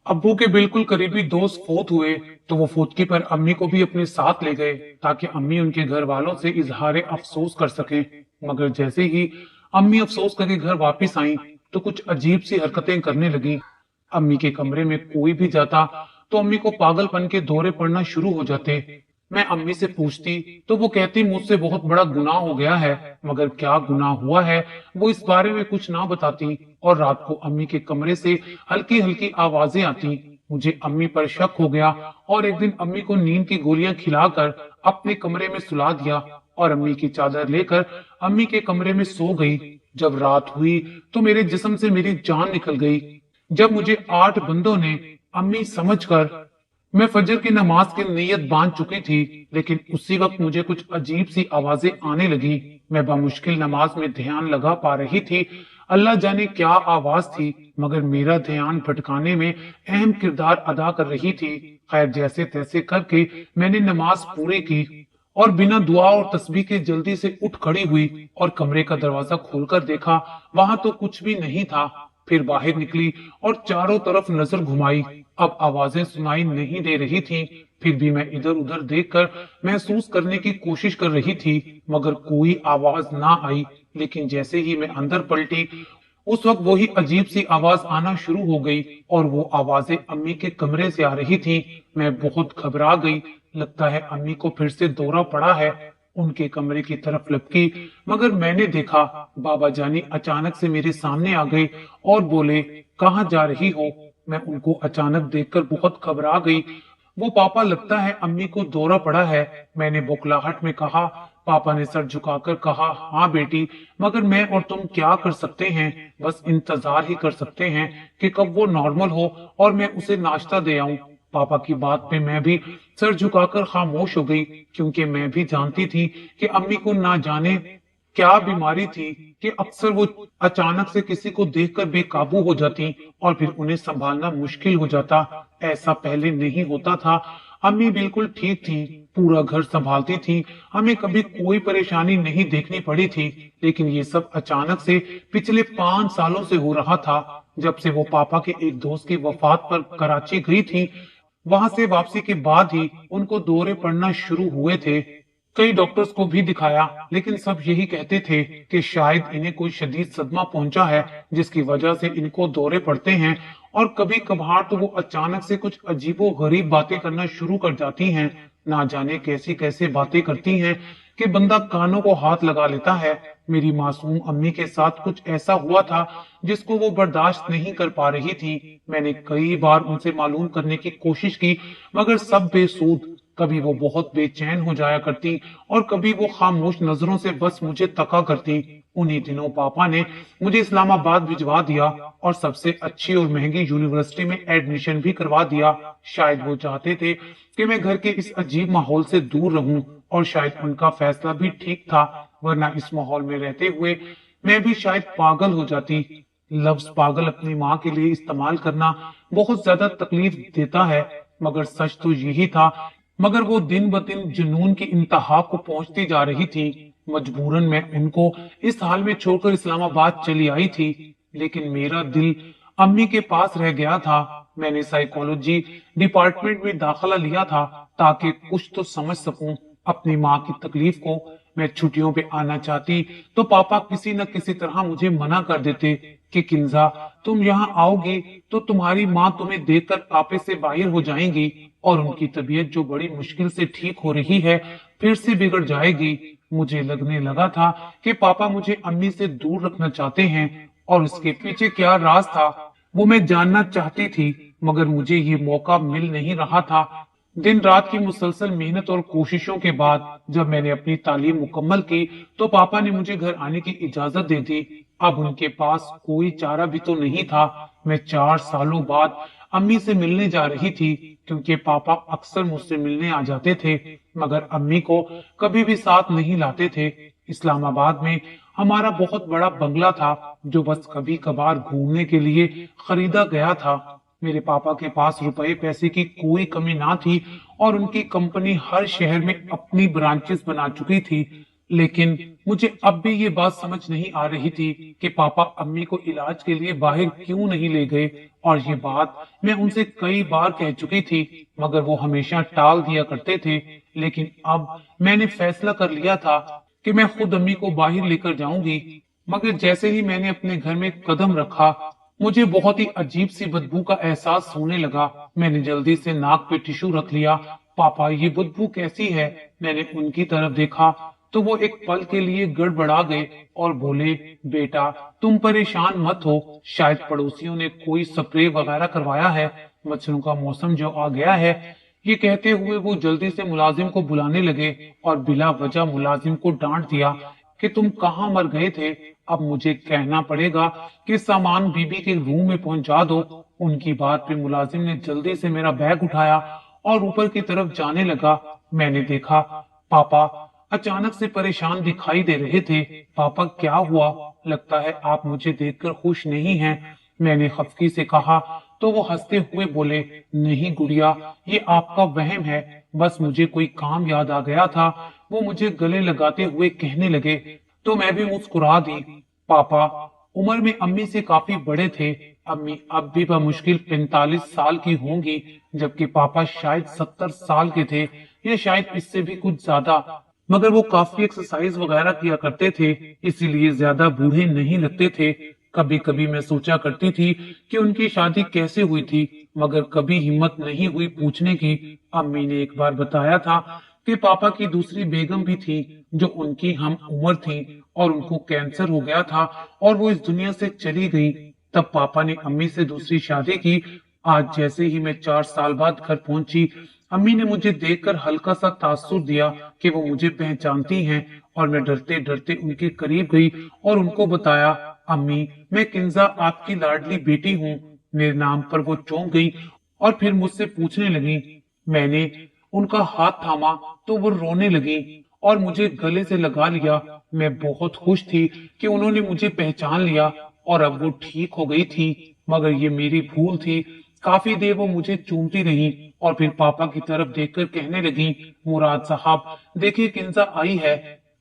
अब्बू के बिल्कुल करीबी दोस्त फोत हुए तो वो फोतकी पर अम्मी को भी अपने साथ ले गए ताकि अम्मी उनके घर वालों से इजहार अफसोस कर सकें। मगर जैसे ही अम्मी अफसोस करके घर वापस आई तो कुछ अजीब सी हरकतें करने लगी। अम्मी के कमरे में कोई भी जाता तो अम्मी को पागलपन के दौरे पड़ना शुरू हो जाते। मैं अम्मी से पूछती तो वो कहती मुझसे बहुत बड़ा गुनाह हो गया है, मगर क्या गुनाह हुआ है वो इस बारे में कुछ ना बताती। और रात को अम्मी के कमरे से हल्की हल्की आवाजें आती। मुझे अम्मी पर शक हो गया और एक दिन अम्मी को नींद की गोलियां खिलाकर अपने कमरे में सुला दिया और अम्मी की चादर लेकर अम्मी के कमरे में सो गई। जब रात हुई तो मेरे जिस्म से मेरी जान निकल गई। जब मुझे 8 बंदों ने अम्मी समझकर मैं फजर की नमाज की नीयत बांध चुकी थी, लेकिन उसी वक्त मुझे कुछ अजीब सी आवाजें आने लगी। मैं बामुश्किल नमाज में ध्यान लगा पा रही थी। अल्लाह जाने क्या आवाज थी, मगर मेरा ध्यान भटकाने में अहम किरदार अदा कर रही थी। खैर, जैसे तैसे करके मैंने नमाज पूरी की और बिना दुआ और तस्बीह के जल्दी से उठ खड़ी हुई और कमरे का दरवाजा खोलकर देखा, वहां तो कुछ भी नहीं था। फिर बाहर निकली और चारों तरफ नजर घुमाई। अब आवाजें सुनाई नहीं दे रही थी, फिर भी मैं इधर उधर देखकर महसूस करने की कोशिश कर रही थी, मगर कोई आवाज ना आई। लेकिन जैसे ही मैं अंदर पलटी उस वक्त वही अजीब सी आवाज आना शुरू हो गई और वो आवाजें अम्मी के कमरे से आ रही थी। मैं बहुत घबरा गई। लगता है अम्मी को फिर से दौरा पड़ा है। उनके कमरे की तरफ लपकी, मगर मैंने देखा बाबा जानी अचानक से मेरे सामने आ गए और बोले, कहाँ जा रही हो? मैं उनको अचानक देखकर बहुत घबरा गई। वो पापा, लगता है अम्मी को दौरा पड़ा है। मैंने बौखलाहट में कहा। पापा ने सर झुकाकर कहा, हाँ बेटी, मगर मैं और तुम क्या कर सकते हैं? बस इंतजार ही कर सकते हैं कि कब वो नॉर्मल हो और मैं उसे नाश्ता दे आऊं। पापा की बात पे मैं भी सर झुकाकर खामोश हो गई, क्योंकि मैं भी जानती थी कि अम्मी को ना जाने क्या बीमारी थी कि अक्सर वो अचानक से किसी को देखकर बेकाबू हो जाती और फिर उन्हें संभालना मुश्किल हो जाता। ऐसा पहले नहीं होता था। अम्मी बिल्कुल ठीक थी, पूरा घर संभालती थी, हमें कभी कोई परेशानी नहीं देखनी पड़ी थी। लेकिन ये सब अचानक से पिछले 5 सालों से हो रहा था, जब से वो पापा के एक दोस्त की वफात पर कराची गई थी। वहां से वापसी के बाद ही उनको दौरे पड़ना शुरू हुए थे। कई डॉक्टर्स को भी दिखाया, लेकिन सब यही कहते थे कि शायद इन्हें कोई शदीद सदमा पहुंचा है, जिसकी वजह से इनको दौरे पड़ते हैं। और कभी कभार तो वो अचानक से कुछ अजीबो गरीब बातें करना शुरू कर जाती हैं। ना जाने कैसी कैसे बातें करती हैं कि बंदा कानों को हाथ लगा लेता है। मेरी मासूम अम्मी के साथ कुछ ऐसा हुआ था जिसको वो बर्दाश्त नहीं कर पा रही थी। मैंने कई बार उनसे मालूम करने की कोशिश की, मगर सब बेसूद। कभी वो बहुत बेचैन हो जाया करती और कभी वो खामोश नजरों से बस मुझे तका करती। उन्हीं दिनों पापा ने मुझे इस्लामाबाद भिजवा दिया और सबसे अच्छी और महंगी यूनिवर्सिटी में एडमिशन भी करवा दिया। शायद वो चाहते थे कि मैं घर के इस अजीब माहौल से दूर रहूं, और शायद उनका फैसला भी ठीक था, वरना इस माहौल में रहते हुए मैं भी शायद पागल हो जाती। लफ्ज पागल अपनी माँ के लिए इस्तेमाल करना बहुत ज्यादा तकलीफ देता है, मगर सच तो यही था। मगर वो दिन ब दिन जुनून की इंतहा को पहुंचती जा रही थी। मजबूरन मैं उनको इस हाल में छोड़कर इस्लामाबाद चली आई थी, लेकिन मेरा दिल अम्मी के पास रह गया था। मैंने साइकोलॉजी डिपार्टमेंट में दाखिला लिया था ताकि कुछ तो समझ सकूं अपनी माँ की तकलीफ को। मैं छुट्टियों पे आना चाहती तो पापा किसी न किसी तरह मुझे मना कर देते कि किंजा, तुम यहाँ आओगी तो तुम्हारी माँ तुम्हें देखकर आपे से बाहर हो जाएंगी और उनकी तबीयत जो बड़ी मुश्किल से ठीक हो रही है फिर से बिगड़ जाएगी। मुझे लगने लगा था कि पापा मुझे अम्मी से दूर रखना चाहते हैं, और उसके पीछे क्या राज था वो मैं जानना चाहती थी, मगर मुझे ये मौका मिल नहीं रहा था। दिन रात की मुसलसल मेहनत और कोशिशों के बाद जब मैंने अपनी तालीम मुकम्मल की तो पापा ने मुझे घर आने की इजाजत दे दी। अब उनके पास कोई चारा भी तो नहीं था। मैं 4 सालों बाद अम्मी से मिलने जा रही थी, क्योंकि पापा अक्सर मुझसे मिलने आ जाते थे, मगर अम्मी को कभी भी साथ नहीं लाते थे। इस्लामाबाद में हमारा बहुत बड़ा बंगला था जो बस कभी कभार घूमने के लिए खरीदा गया था। मेरे पापा के पास रुपए पैसे की कोई कमी ना थी और उनकी कंपनी हर शहर में अपनी ब्रांचेस बना चुकी थी। लेकिन मुझे अब भी ये बात समझ नहीं आ रही थी कि पापा अम्मी को इलाज के लिए बाहर क्यों नहीं ले गए। और ये बात मैं उनसे कई बार कह चुकी थी, मगर वो हमेशा टाल दिया करते थे। लेकिन अब मैंने फैसला कर लिया था कि मैं खुद अम्मी को बाहर लेकर जाऊंगी। मगर जैसे ही मैंने अपने घर में कदम रखा, मुझे बहुत ही अजीब सी बदबू का एहसास होने लगा। मैंने जल्दी से नाक पे टिश्यू रख लिया। पापा, ये बदबू कैसी है? मैंने उनकी तरफ देखा तो वो एक पल के लिए गड़बड़ा गए और बोले, बेटा तुम परेशान मत हो, शायद पड़ोसियों ने कोई स्प्रे वगैरह करवाया है, मच्छरों का मौसम जो आ गया है। ये कहते हुए वो जल्दी से मुलाजिम को बुलाने लगे और बिला वजह मुलाजिम को डांट दिया कि तुम कहाँ मर गए थे। अब मुझे कहना पड़ेगा कि सामान बीबी के रूम में पहुंचा दो। उनकी बात पे मुलाजिम ने जल्दी से मेरा बैग उठाया और ऊपर की तरफ जाने लगा। मैंने देखा पापा अचानक से परेशान दिखाई दे रहे थे। पापा क्या हुआ? लगता है आप मुझे देखकर खुश नहीं हैं। मैंने खफकी से कहा तो वो हंसते हुए बोले, नहीं गुड़िया, ये आपका वहम है, बस मुझे कोई काम याद आ गया था। वो मुझे गले लगाते हुए कहने लगे तो मैं भी मुस्कुरा दी। पापा उम्र में अम्मी से काफी बड़े थे। अम्मी अब भी बमुश्किल 45 साल की होंगी, जबकि पापा शायद 70 साल के थे या शायद इससे भी कुछ ज्यादा। मगर वो काफी एक्सरसाइज वगैरह किया करते थे, इसीलिए ज्यादा बूढ़े नहीं लगते थे। कभी कभी मैं सोचा करती थी कि उनकी शादी कैसे हुई थी, मगर कभी हिम्मत नहीं हुई पूछने की। अम्मी ने एक बार बताया था कि पापा की दूसरी बेगम भी थी जो उनकी हम उम्र थी और उनको कैंसर हो गया था और वो इस दुनिया से चली गई। तब पापा ने अम्मी से दूसरी शादी की। आज जैसे ही मैं 4 साल बाद घर पहुंची, अम्मी ने मुझे देखकर हल्का सा तासुर दिया कि वो मुझे पहचानती हैं और मैं डरते डरते उनके करीब गई और उनको बताया, अम्मी मैं किंजा आपकी लाडली बेटी हूँ। मेरे नाम पर वो चौंक गई और फिर मुझसे पूछने लगी। मैंने उनका हाथ थामा तो वो रोने लगी और मुझे गले से लगा लिया। मैं बहुत खुश थी कि उन्होंने मुझे पहचान लिया और अब वो ठीक हो गई थी, मगर ये मेरी भूल थी। काफी देर वो मुझे चूमती रही और फिर पापा की तरफ देखकर कहने लगी, मुराद साहब देखिए किंजा आई है।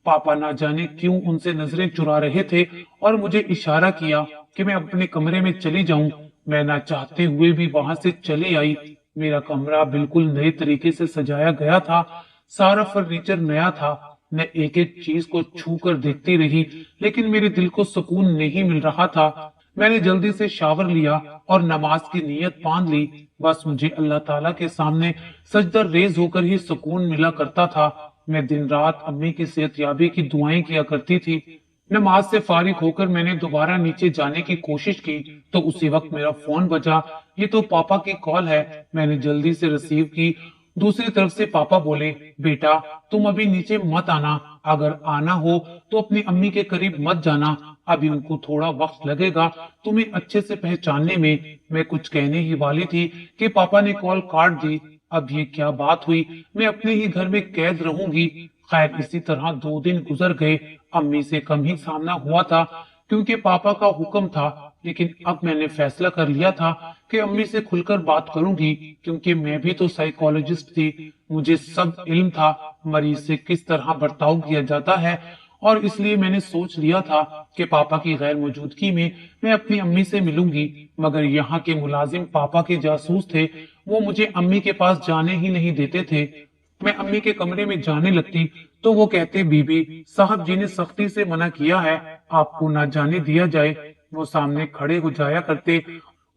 पापा ना जाने क्यों उनसे नजरें चुरा रहे थे और मुझे इशारा किया कि मैं अपने कमरे में चली जाऊं। मैं ना चाहते हुए भी वहां से चली आई। मेरा कमरा बिल्कुल नए तरीके से सजाया गया था, सारा फर्नीचर नया था। मैं एक एक चीज को छू कर देखती रही, लेकिन मेरे दिल को सुकून नहीं मिल रहा था। मैंने जल्दी से शावर लिया और नमाज की नीयत बांध ली। बस मुझे अल्लाह ताला के सामने सजदा रेज होकर ही सुकून मिला करता था। मैं दिन रात अम्मी की सेहतयाबी की दुआएं किया करती थी। नमाज से फारिग होकर मैंने दोबारा नीचे जाने की कोशिश की तो उसी वक्त मेरा फोन बजा। ये तो पापा की कॉल है। मैंने जल्दी से रिसीव की। दूसरी तरफ से पापा बोले, बेटा तुम अभी नीचे मत आना, अगर आना हो तो अपनी अम्मी के करीब मत जाना, अभी उनको थोड़ा वक्त लगेगा तुम्हें अच्छे से पहचानने में। मैं कुछ कहने ही वाली थी कि पापा ने कॉल काट दी। अब ये क्या बात हुई? मैं अपने ही घर में कैद रहूंगी। खैर इसी तरह 2 दिन गुजर गए। अम्मी से कम ही सामना हुआ था क्योंकि पापा का हुक्म था, लेकिन अब मैंने फैसला कर लिया था कि अम्मी से खुलकर बात करूंगी, क्योंकि मैं भी तो साइकोलॉजिस्ट थी। मुझे सब इल्म था मरीज से किस तरह बर्ताव किया जाता है, और इसलिए मैंने सोच लिया था कि पापा की गैर मौजूदगी में मैं अपनी अम्मी से मिलूंगी। मगर यहाँ के मुलाजिम पापा के जासूस थे। वो मुझे अम्मी के पास जाने ही नहीं देते थे। मैं अम्मी के कमरे में जाने लगती तो वो कहते, बीबी साहब जी ने सख्ती से मना किया है, आपको ना जाने दिया जाए। वो सामने खड़े हो जाया करते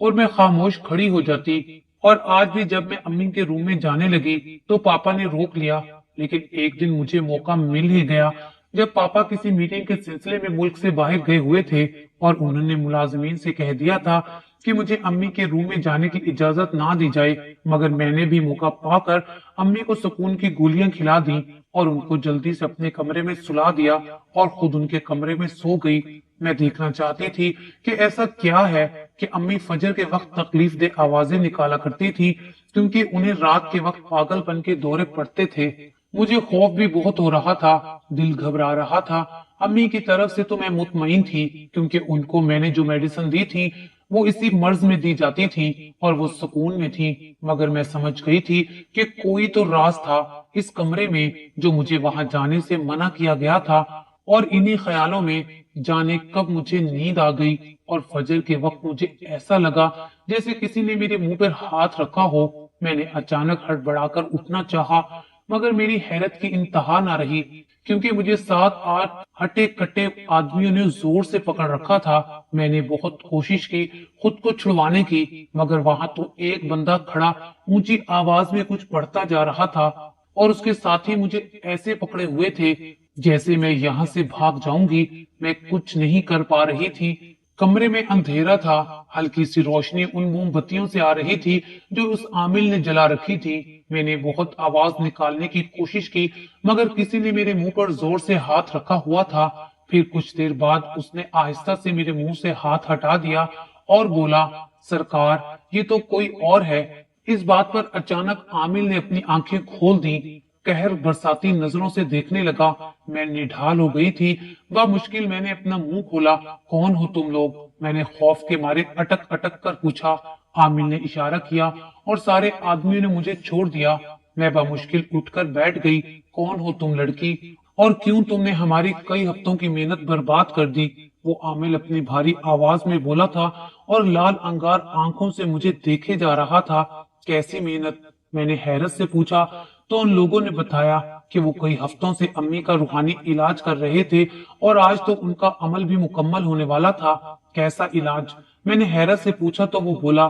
और मैं खामोश खड़ी हो जाती। और आज भी जब मैं अम्मी के रूम में जाने लगी तो पापा ने रोक लिया। लेकिन एक दिन मुझे मौका मिल ही गया जब पापा किसी मीटिंग के सिलसिले में मुल्क से बाहर गए हुए थे और उन्होंने मुलाजमीन से कह दिया था कि मुझे अम्मी के रूम में जाने की इजाजत ना दी जाए। मगर मैंने भी मौका पाकर अम्मी को सुकून की गोलियां खिला दी और उनको जल्दी से अपने कमरे में सुला दिया और खुद उनके कमरे में सो गई। मैं देखना चाहती थी कि ऐसा क्या है कि अम्मी फजर के वक्त तकलीफ दे आवाजें निकाला करती थी, क्योंकि उन्हें रात के वक्त पागलपन के दौरे पड़ते थे। मुझे खौफ भी बहुत हो रहा था, दिल घबरा रहा था। अम्मी की तरफ से तो मैं मुतमईन थी, क्योंकि उनको मैंने जो मेडिसिन दी थी वो इसी मर्ज में दी जाती थी और वो सुकून में थी। मगर मैं समझ गई थी कि कोई तो राज था इस कमरे में जो मुझे वहां जाने से मना किया गया था, और इन्हीं ख्यालों में जाने कब मुझे नींद आ गई और फजर के वक्त मुझे ऐसा लगा जैसे किसी ने मेरे मुंह पर हाथ रखा हो। मैंने अचानक हड़बड़ाकर उठना चाहा, मगर मेरी हैरत की इंतहा ना रही, क्योंकि मुझे 7-8 हटे कटे आदमियों ने जोर से पकड़ रखा था। मैंने बहुत कोशिश की खुद को छुड़वाने की, मगर वहां तो एक बंदा खड़ा ऊंची आवाज में कुछ पढ़ता जा रहा था, और उसके साथी मुझे ऐसे पकड़े हुए थे जैसे मैं यहाँ से भाग जाऊंगी। मैं कुछ नहीं कर पा रही थी। कमरे में अंधेरा था, हल्की सी रोशनी उन मोमबत्तियों से आ रही थी जो उस आमिल ने जला रखी थी। मैंने बहुत आवाज निकालने की कोशिश की, मगर किसी ने मेरे मुंह पर जोर से हाथ रखा हुआ था। फिर कुछ देर बाद उसने आहिस्ता से मेरे मुंह से हाथ हटा दिया और बोला, सरकार, ये तो कोई और है। इस बात पर अचानक आमिल ने अपनी आंखें खोल दी, कहर बरसाती नजरों से देखने लगा। मैं निढाल हो गई थी। मुश्किल मैंने अपना मुंह खोला, कौन हो तुम लोग? मैंने खौफ के मारे अटक अटक कर पूछा। आमिल ने इशारा किया और सारे आदमियों ने मुझे छोड़ दिया। मैं मुश्किल उठकर बैठ गई। कौन हो तुम लड़की, और क्यों तुमने हमारी कई हफ्तों की मेहनत बर्बाद कर दी? वो आमिल अपनी भारी आवाज में बोला था और लाल अंगार आंखों से मुझे देखे जा रहा था। कैसी मेहनत? मैंने हैरत से पूछा। तो उन लोगों ने बताया कि वो कई हफ्तों से अम्मी का रूहानी इलाज कर रहे थे और आज तो उनका अमल भी मुकम्मल होने वाला था। कैसा इलाज? मैंने हैरत से पूछा तो वो बोला,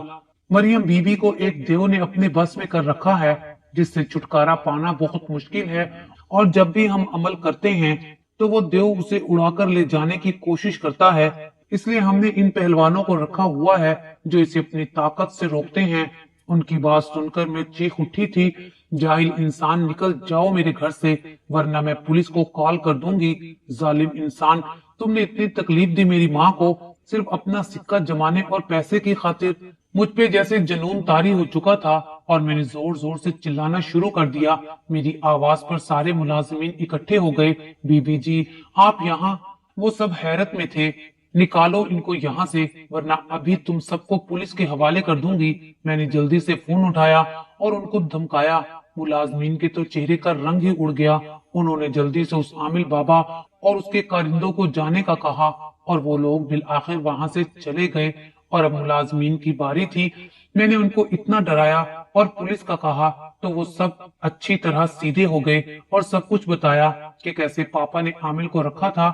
मरियम बीबी को एक देव ने अपने बस में कर रखा है, जिससे छुटकारा पाना बहुत मुश्किल है, और जब भी हम अमल करते हैं तो वो देव उसे उड़ाकर ले जाने की कोशिश करता है। इसलिए हमने इन पहलवानों को रखा हुआ है जो इसे अपनी ताकत से रोकते हैं। उनकी बात सुनकर मैं चीख उठी थी, जाहिल इंसान, निकल जाओ मेरे घर से, वरना मैं पुलिस को कॉल कर दूंगी। जालिम इंसान, तुमने इतनी तकलीफ दी मेरी माँ को सिर्फ अपना सिक्का जमाने और पैसे की खातिर। मुझ पे जैसे जनून तारी हो चुका था और मैंने जोर जोर से चिल्लाना शुरू कर दिया। मेरी आवाज पर सारे मुलाजिमीन इकट्ठे हो गए। बीबी जी, आप यहाँ? वो सब हैरत में थे। निकालो इनको यहाँ से, वरना अभी तुम सबको पुलिस के हवाले कर दूंगी। मैंने जल्दी से फोन उठाया और उनको धमकाया। मुलाजमीन के तो चेहरे का रंग ही उड़ गया। उन्होंने जल्दी से उस आमिल बाबा और उसके कारिंदों को जाने का कहा, और वो लोग बिल आखिर वहां से चले गए। और अब मुलाजमीन की बारी थी। मैंने उनको इतना डराया और पुलिस का कहा तो वो सब अच्छी तरह सीधे हो गए और सब कुछ बताया कि कैसे पापा ने आमिल को रखा था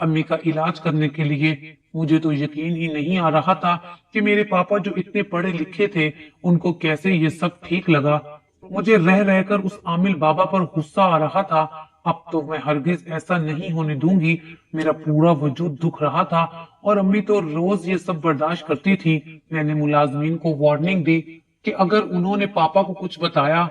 अम्मी का इलाज करने के लिए। मुझे तो यकीन ही नहीं आ रहा था कि मेरे पापा जो इतने पढ़े लिखे थे, उनको कैसे ये सब ठीक लगा। मुझे रह रहकर उस आमिल बाबा पर गुस्सा आ रहा था। अब तो मैं हरगिज ऐसा नहीं होने दूंगी। मेरा पूरा वजूद दुख रहा था और अम्मी तो रोज ये सब बर्दाश्त करती थी। मैंने मुलाजमीन को वार्निंग दी कि अगर उन्होंने पापा को कुछ बताया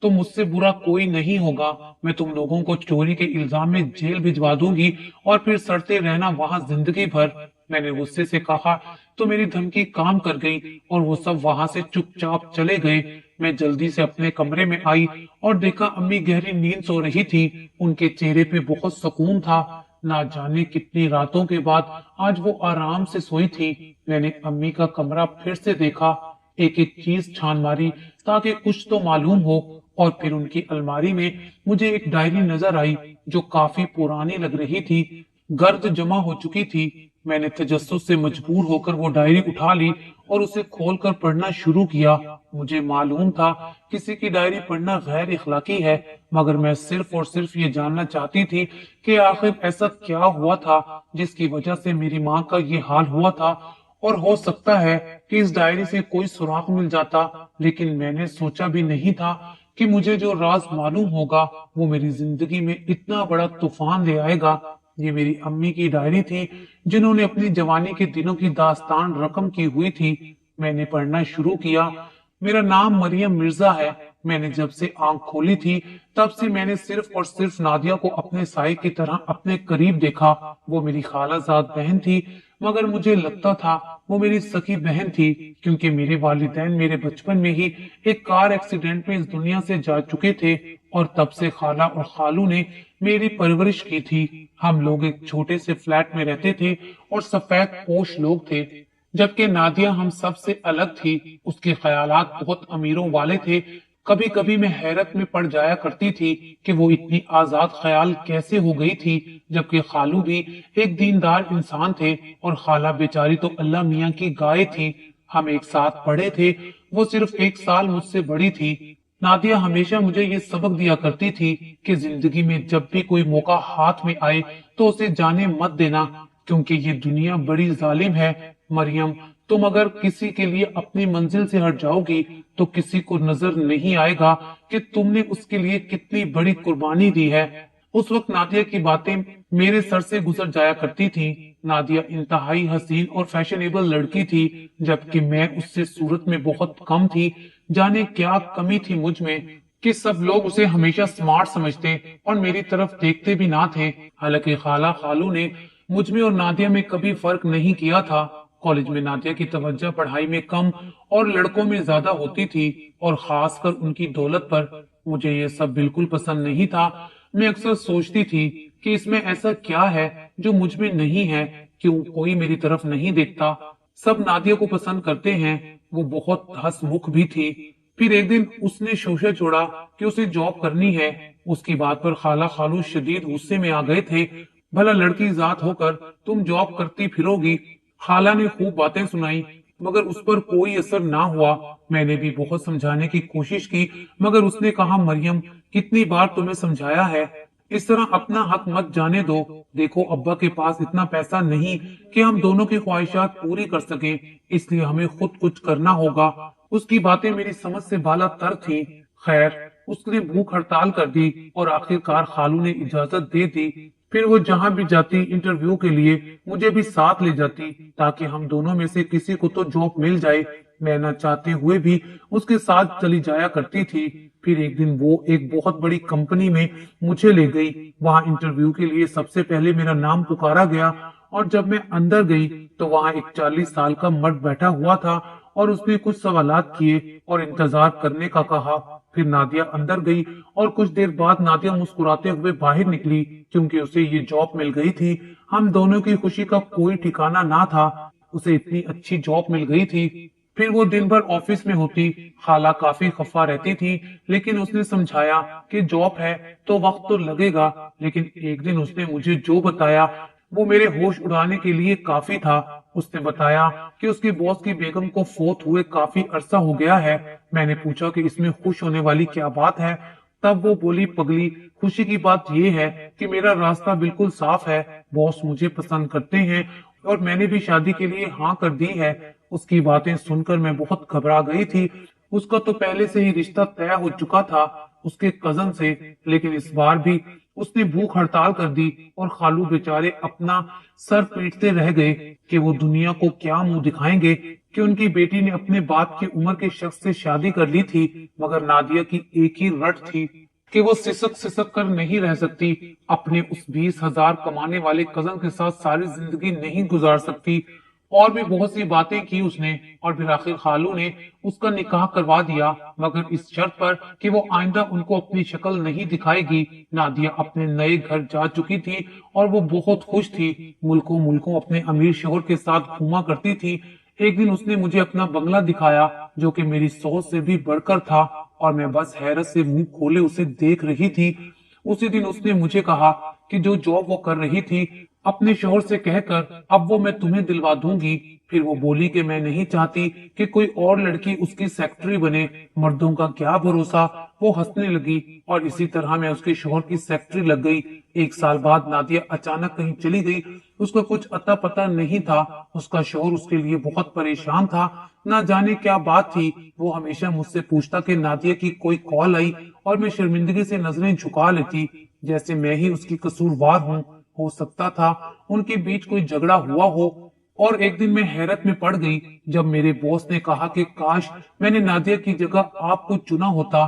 तो मुझसे बुरा कोई नहीं होगा। मैं तुम लोगों को चोरी के इल्जाम में जेल भिजवा दूंगी और फिर सड़ते रहना वहां जिंदगी भर। मैंने गुस्से से कहा तो मेरी धमकी काम कर गई और वो सब वहां से चुपचाप चले गए। मैं जल्दी से अपने कमरे में आई और देखा अम्मी गहरी नींद सो रही थी। उनके चेहरे पे बहुत सुकून था। ना जाने कितनी रातों के बाद आज वो आराम से सोई थी। मैंने अम्मी का कमरा फिर से देखा, एक एक चीज छान मारी ताकि कुछ तो मालूम हो, और फिर उनकी अलमारी में मुझे एक डायरी नजर आई जो काफी पुरानी लग रही थी, गर्द जमा हो चुकी थी। मैंने तजस्सुस से मजबूर होकर वो डायरी उठा ली और उसे खोलकर पढ़ना शुरू किया। मुझे मालूम था किसी की डायरी पढ़ना गैर इखलाकी है, मगर मैं सिर्फ और सिर्फ ये जानना चाहती थी कि आखिर ऐसा क्या हुआ था जिसकी वजह से मेरी माँ का ये हाल हुआ था। और हो सकता है कि इस डायरी से कोई सुराग मिल जाता, लेकिन मैंने सोचा भी नहीं था कि मुझे जो राज मालूम होगा वो मेरी जिंदगी में इतना बड़ा तूफान ले आएगा। ये मेरी अम्मी की डायरी थी, जिन्होंने अपनी जवानी के दिनों की दास्तान रकम की हुई थी। मैंने पढ़ना शुरू किया। मेरा नाम मरियम मिर्जा है। मैंने जब से आंख खोली थी तब से मैंने सिर्फ और सिर्फ नादिया को अपने साई की तरह अपने करीब देखा। वो मेरी खालाजाद बहन थी, मगर मुझे लगता था वो मेरी सखी बहन थी, क्योंकि मेरे वालिदैन मेरे बचपन में ही एक कार एक्सीडेंट में इस दुनिया से जा चुके थे, और तब से खाला और खालू ने मेरी परवरिश की थी। हम लोग एक छोटे से फ्लैट में रहते थे और सफेद पोश लोग थे, जबकि नादिया हम सब से अलग थी। उसके ख्यालात बहुत अमीरों वाले थे। कभी कभी मैं हैरत में पड़ जाया करती थी कि वो इतनी आजाद ख्याल कैसे हो गई थी, जबकि खालू भी एक दीनदार इंसान थे और खाला बेचारी तो अल्लाह मियाँ की गाय थी। हम एक साथ पढ़े थे, वो सिर्फ 1 साल मुझसे बड़ी थी। नादिया हमेशा मुझे ये सबक दिया करती थी कि जिंदगी में जब भी कोई मौका हाथ में आए तो उसे जाने मत देना, क्योंकि ये दुनिया बड़ी जालिम है। मरियम, तुम अगर किसी के लिए अपनी मंजिल से हट जाओगी तो किसी को नजर नहीं आएगा कि तुमने उसके लिए कितनी बड़ी कुर्बानी दी है। उस वक्त नादिया की बातें मेरे सर से गुजर जाया करती थी। नादिया इंतहाई हसीन और फैशनेबल लड़की थी, जबकि मैं उससे सूरत में बहुत कम थी। जाने क्या कमी थी मुझ में कि सब लोग उसे हमेशा स्मार्ट समझते और मेरी तरफ देखते भी ना थे। हालांकि खाला खालू ने मुझ में और नादिया में कभी फर्क नहीं किया था। कॉलेज में नादिया की तवज्जो पढ़ाई में कम और लड़कों में ज्यादा होती थी, और खासकर उनकी दौलत पर। मुझे ये सब बिल्कुल पसंद नहीं था। मैं अक्सर सोचती थी कि इसमें ऐसा क्या है जो मुझ में नहीं है, क्यों कोई मेरी तरफ नहीं देखता। सब नादिया को पसंद करते हैं। वो बहुत हंसमुख भी थी। फिर एक दिन उसने शोशा छोड़ा कि उसे जॉब करनी है। उसकी बात पर खाला खालू शदीद गुस्से में आ गए थे। भला लड़की जात होकर तुम जॉब करती फिरोगी। खाला ने खूब बातें सुनाई, मगर उस पर कोई असर ना हुआ। मैंने भी बहुत समझाने की कोशिश की, मगर उसने कहा, मरियम, कितनी बार तुम्हें समझाया है, इस तरह अपना हक मत जाने दो। देखो, अब्बा के पास इतना पैसा नहीं कि हम दोनों की ख्वाहिशात पूरी कर सकें, इसलिए हमें खुद कुछ करना होगा। उसकी बातें मेरी समझ से बाला तर थी। खैर, उसने भूख हड़ताल कर दी और आखिरकार खालू ने इजाजत दे दी। फिर वो जहां भी जाती इंटरव्यू के लिए मुझे भी साथ ले जाती, ताकि हम दोनों में से किसी को तो जॉब मिल जाए। मैं न चाहते हुए भी उसके साथ चली जाया करती थी। फिर एक दिन वो एक बहुत बड़ी कंपनी में मुझे ले गई। वहां इंटरव्यू के लिए सबसे पहले मेरा नाम पुकारा गया, और जब मैं अंदर गई तो वहां एक 40 साल का मर्द बैठा हुआ था, और उसने कुछ सवालात किए और इंतजार करने का कहा। फिर नादिया अंदर गई, और कुछ देर बाद नादिया मुस्कुराते हुए बाहर निकली, क्योंकि उसे ये जॉब मिल गई थी। हम दोनों की खुशी का कोई ठिकाना ना था। उसे इतनी अच्छी जॉब मिल गई थी। फिर वो दिन भर ऑफिस में होती। खाला काफी खफा रहती थी, लेकिन उसने समझाया कि जॉब है तो वक्त तो लगेगा। लेकिन एक दिन उसने मुझे जो बताया वो मेरे होश उड़ाने के लिए काफी था। उसने बताया कि उसकी बॉस की बेगम को फोत हुए काफी अरसा हो गया है। मैंने पूछा कि इसमें खुश होने वाली क्या बात है। तब वो बोली, पगली, खुशी की बात ये है कि मेरा रास्ता बिल्कुल साफ है। बॉस मुझे पसंद करते हैं और मैंने भी शादी के लिए हाँ कर दी है। उसकी बातें सुनकर मैं बहुत घबरा गई थी। उसका तो पहले से ही रिश्ता तय हो चुका था उसके कजन से, लेकिन इस बार भी उसने भूख हड़ताल कर दी, और खालू बेचारे अपना सर पीटते रह गए कि वो दुनिया को क्या मुंह दिखाएंगे कि उनकी बेटी ने अपने बाप की उम्र के शख्स से शादी कर ली थी। मगर नादिया की एक ही रट थी कि वो सिसक सिसक कर नहीं रह सकती। अपने उस 20,000 कमाने वाले कजन के साथ सारी जिंदगी नहीं गुजार सकती। और भी बहुत सी बातें की उसने, और फिर आखिर खालू ने उसका निकाह करवा दिया, मगर इस शर्त पर कि वो आइंदा उनको अपनी शक्ल नहीं दिखाएगी। नादिया अपने नए घर जा चुकी थी और वो बहुत खुश थी। मुल्कों मुल्कों अपने अमीर शोहर के साथ घूमा करती थी। एक दिन उसने मुझे अपना बंगला दिखाया, जो कि मेरी सोच से भी बढ़कर था, और मैं बस हैरत से मुंह खोले उसे देख रही थी। उसी दिन उसने मुझे कहा कि जो जॉब वो कर रही थी अपने शोहर से कहकर अब वो मैं तुम्हें दिलवा दूंगी। फिर वो बोली कि मैं नहीं चाहती कि कोई और लड़की उसकी सेक्रेटरी बने, मर्दों का क्या भरोसा। वो हंसने लगी, और इसी तरह मैं उसके शोहर की सेक्रेटरी लग गई। 1 साल बाद नादिया अचानक कहीं चली गई। उसका कुछ अता पता नहीं था। उसका शोहर उसके लिए बहुत परेशान था। ना जाने क्या बात थी। वो हमेशा मुझसे पूछता कि नादिया की कोई कॉल आई, और मैं शर्मिंदगी से नजरें झुका लेती, जैसे मैं ही उसकी कसूरवार हूँ। हो सकता था उनके बीच कोई झगड़ा हुआ हो। और एक दिन मैं हैरत में पड़ गई जब मेरे बॉस ने कहा कि काश मैंने नादिया की जगह आपको चुना होता।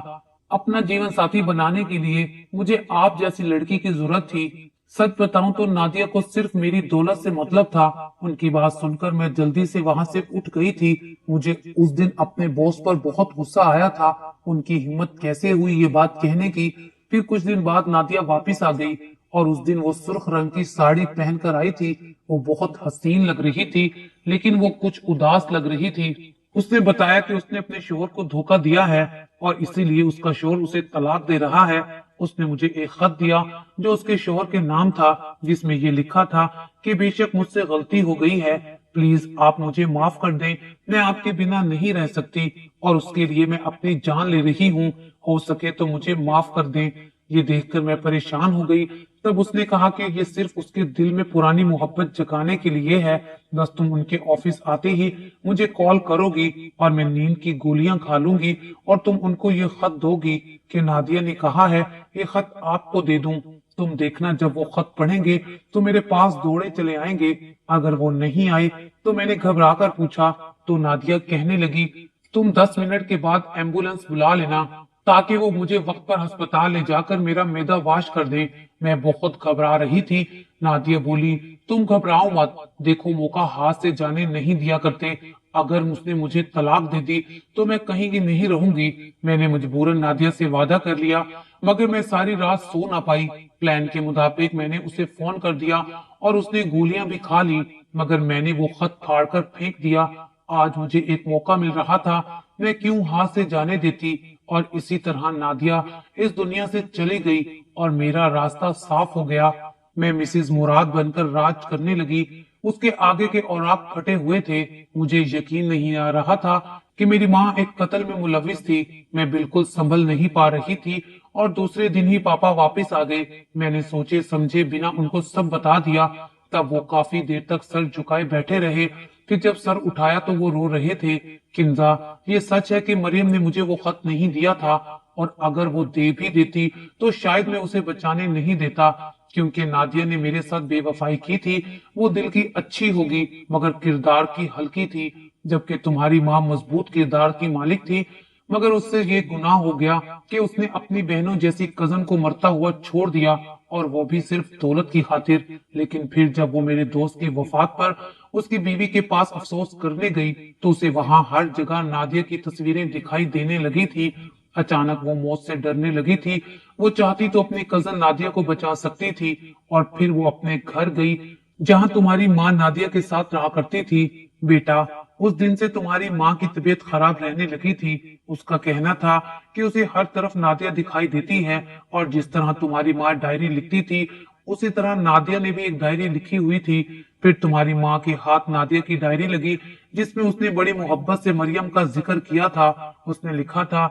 अपना जीवन साथी बनाने के लिए मुझे आप जैसी लड़की की जरूरत थी। सच बताऊं तो नादिया को सिर्फ मेरी दौलत से मतलब था। उनकी बात सुनकर मैं जल्दी से वहां से उठ गई थी। मुझे उस दिन अपने बॉस पर बहुत गुस्सा आया था। उनकी हिम्मत कैसे हुई ये बात कहने की। फिर कुछ दिन बाद नादिया वापिस आ गई, और उस दिन वो सुर्ख रंग की साड़ी पहनकर आई थी। वो बहुत हसीन लग रही थी, लेकिन वो कुछ उदास लग रही थी। उसने बताया कि उसने अपने शोहर को धोखा दिया है और इसीलिए उसका शोहर उसे तलाक दे रहा है। उसने मुझे एक खत दिया जो उसके शोहर के नाम था, जिसमें ये लिखा था कि बेशक मुझसे गलती हो गई है, प्लीज आप मुझे माफ कर दें, मैं आपके बिना नहीं रह सकती और उसके लिए मैं अपनी जान ले रही हूँ, हो सके तो मुझे माफ कर दें। ये देखकर मैं परेशान हो गई। तब उसने कहा कि ये सिर्फ उसके दिल में पुरानी मोहब्बत जगाने के लिए है, बस तुम उनके ऑफिस आते ही मुझे कॉल करोगी और मैं नींद की गोलियां खा लूंगी और तुम उनको ये खत दोगी कि नादिया ने कहा है ये खत आपको दे दूं। तुम देखना जब वो खत पढ़ेंगे तो मेरे पास दौड़े चले आएंगे। अगर वो नहीं आए तो मैंने घबरा कर पूछा तो नादिया कहने लगी, तुम 10 मिनट के बाद एम्बुलेंस बुला लेना ताकि वो मुझे वक्त पर अस्पताल ले जाकर मेरा मैदा वाश कर दें। मैं बहुत घबरा रही थी। नादिया बोली, तुम घबराओ मत, देखो मौका हाथ से जाने नहीं दिया करते। अगर उसने मुझे तलाक दे दी तो मैं कहीं की नहीं रहूंगी। मैंने मजबूरन नादिया से वादा कर लिया, मगर मैं सारी रात सो ना पाई। प्लान के मुताबिक मैंने उसे फोन कर दिया और उसने गोलियां भी खा ली, मगर मैंने वो खत फाड़ कर फेंक दिया। आज मुझे एक मौका मिल रहा था, मैं क्यों हाथ से जाने देती। और इसी तरह नादिया इस दुनिया से चली गई और मेरा रास्ता साफ हो गया। मैं मिसेस मुराद बनकर राज करने लगी। उसके आगे के औराक फटे हुए थे। मुझे यकीन नहीं आ रहा था कि मेरी माँ एक कत्ल में मुलविस थी। मैं बिल्कुल संभल नहीं पा रही थी और दूसरे दिन ही पापा वापस आ गए। मैंने सोचे समझे बिना उनको सब बता दिया। तब वो काफी देर तक सर झुकाए बैठे रहे। फिर जब सर उठाया तो वो रो रहे थे। किंजा, ये सच है कि मरियम ने मुझे वो खत नहीं दिया था, और अगर वो दे भी देती तो शायद मैं उसे बचाने नहीं देता, क्योंकि नादिया ने मेरे साथ बेवफाई की थी। वो दिल की अच्छी होगी मगर किरदार की हल्की थी, जबकि तुम्हारी माँ मजबूत किरदार की मालिक थी। मगर उससे ये गुनाह हो गया कि उसने अपनी बहनों जैसी कजन को मरता हुआ छोड़ दिया, और वो भी सिर्फ दौलत की खातिर। लेकिन फिर जब वो मेरे दोस्त की वफात पर उसकी बीवी के पास अफसोस करने गई तो उसे वहां हर जगह नादिया की तस्वीरें दिखाई देने लगी थी। अचानक वो मौत से डरने लगी थी। वो चाहती तो अपनी कजन नादिया को बचा सकती थी। और फिर वो अपने घर गई जहां तुम्हारी माँ नादिया के साथ रहा करती थी। बेटा, उस दिन से तुम्हारी माँ की तबीयत खराब रहने लगी थी। उसका कहना था कि उसे हर तरफ नादिया दिखाई देती है, और जिस तरह तुम्हारी माँ डायरी लिखती थी उसी तरह नादिया ने भी एक डायरी लिखी हुई थी। फिर तुम्हारी माँ के हाथ नादिया की डायरी लगी, जिसमें उसने बड़ी मोहब्बत से मरियम का जिक्र किया था। उसने लिखा था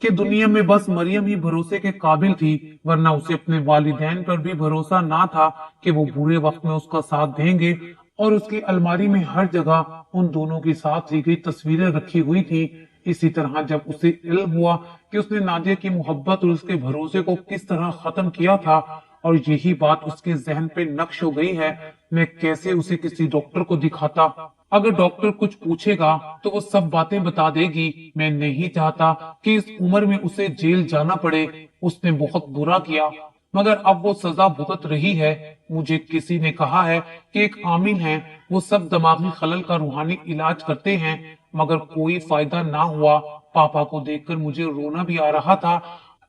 कि दुनिया में बस मरियम ही भरोसे के काबिल थी, वरना उसे अपने वालिदैन पर भी भरोसा ना था कि वो बुरे वक्त में उसका साथ देंगे। और उसकी अलमारी में हर जगह उन दोनों की साथ ली गई तस्वीरें रखी हुई थी। इसी तरह जब उसे इल्म हुआ कि उसने नादिया की मोहब्बत और उसके भरोसे को किस तरह खत्म किया था, और यही बात उसके जहन पे नक्श हो गई है, मैं कैसे उसे किसी डॉक्टर को दिखाता। अगर डॉक्टर कुछ पूछेगा तो वो सब बातें बता देगी। मैं नहीं चाहता कि इस उम्र में उसे जेल जाना पड़े। उसने बहुत बुरा किया, मगर अब वो सजा भुगत रही है। मुझे किसी ने कहा है कि एक आमिन है, वो सब दिमागी खलल का रूहानी इलाज करते हैं, मगर कोई फायदा ना हुआ। पापा को देखकर मुझे रोना भी आ रहा था।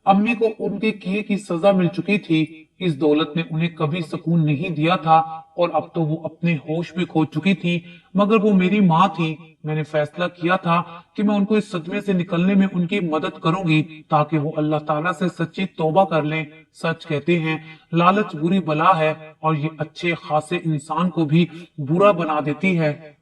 अम्मी को उनके किए की सजा मिल चुकी थी। इस दौलत ने उन्हें कभी सुकून नहीं दिया था, और अब तो वो अपने होश भी खो चुकी थी। मगर वो मेरी माँ थी। मैंने फैसला किया था कि मैं उनको इस सदमे से निकलने में उनकी मदद करूंगी, ताकि वो अल्लाह ताला से सच्ची तौबा कर लें। सच कहते हैं, लालच बुरी बला है, और ये अच्छे खासे इंसान को भी बुरा बना देती है।